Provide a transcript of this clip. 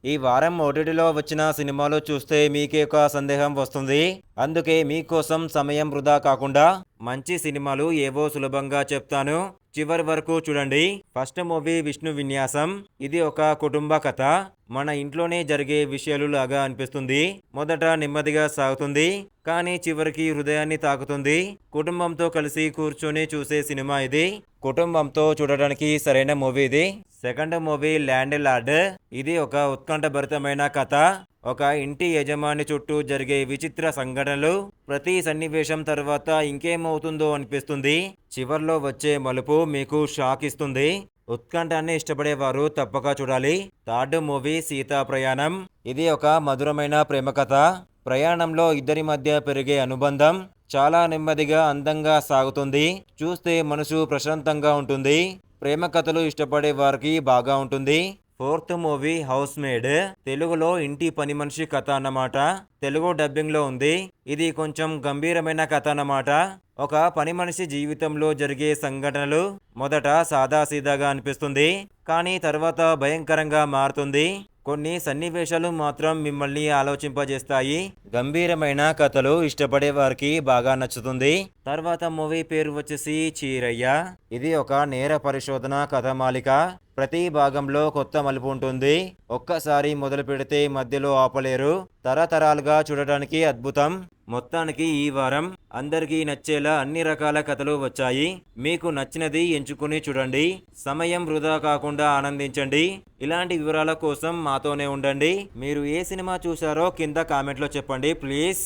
ఈ వారం ఓటీటీలో వచ్చిన సినిమాలు చూస్తే మీకే ఒక సందేహం వస్తుంది. అందుకే మీకోసం సమయం వృధా కాకుండా మంచి సినిమాలు ఏవో సులభంగా చెప్తాను. చివరి వరకు చూడండి. ఫస్ట్ మూవీ విష్ణు విన్యాసం. ఇది ఒక కుటుంబ కథ. మన ఇంట్లోనే జరిగే విషయాలు లాగా అనిపిస్తుంది. మొదట నెమ్మదిగా సాగుతుంది, కానీ చివరికి హృదయాన్ని తాకుతుంది. కుటుంబంతో కలిసి కూర్చొని చూసే సినిమా ఇది. కుటుంబంతో చూడడానికి సరైన మూవీ ఇది. Second movie land lord. ఇది ఒక ఉత్కంఠభరితమైన కథ. ఒక ఇంటి యజమాని చుట్టూ జరిగే విచిత్ర సంఘటనలు. ప్రతి సన్నివేశం తర్వాత ఇంకేమవుతుందో అనిపిస్తుంది. చివర్లో వచ్చే మలుపు మీకు షాక్ ఇస్తుంది. ఉత్కంఠాన్ని ఇష్టపడేవారు తప్పక చూడాలి. థర్డ్ మూవీ సీతా ప్రయాణం. ఇది ఒక మధురమైన ప్రేమ కథ. ప్రయాణంలో ఇద్దరి మధ్య పెరిగే అనుబంధం చాలా నెమ్మదిగా అందంగా సాగుతుంది. చూస్తే మనసు ప్రశాంతంగా ఉంటుంది. ప్రేమ కథలు ఇష్టపడే వారికి బాగా ఉంటుంది. Fourth movie house made. తెలుగులో ఇంటి పని మనిషి కథ అన్నమాట. తెలుగు డబ్బింగ్ లో ఉంది. ఇది కొంచెం గంభీరమైన కథ అన్నమాట. ఒక పని మనిషి జీవితంలో జరిగే సంఘటనలు మొదట సాదాసీదాగా అనిపిస్తుంది, కానీ తర్వాత భయంకరంగా మారుతుంది. కొన్ని సన్నివేశాలు మాత్రం మిమ్మల్ని ఆలోచింపజేస్తాయి. గంభీరమైన కథలు ఇష్టపడే వారికి బాగా నచ్చుతుంది. తర్వాత మూవీ పేరు వచ్చేసి చీరయ్య. ఇది ఒక నేర పరిశోధన కథమాలిక. ప్రతి భాగంలో కొత్త మలుపు ఉంటుంది. ఒక్కసారి మొదలు పెడితే మధ్యలో ఆపలేరు. తరతరాలుగా చూడటానికి అద్భుతం. మొత్తానికి ఈ వారం అందరికీ నచ్చేలా అన్ని రకాల కథలు వచ్చాయి. మీకు నచ్చినది ఎంచుకుని చూడండి. సమయం వృధా కాకుండా ఆనందించండి. ఇలాంటి వివరాల కోసం మాతోనే ఉండండి. మీరు ఏ సినిమా చూశారో కింద కామెంట్లో చెప్పండి ప్లీజ్.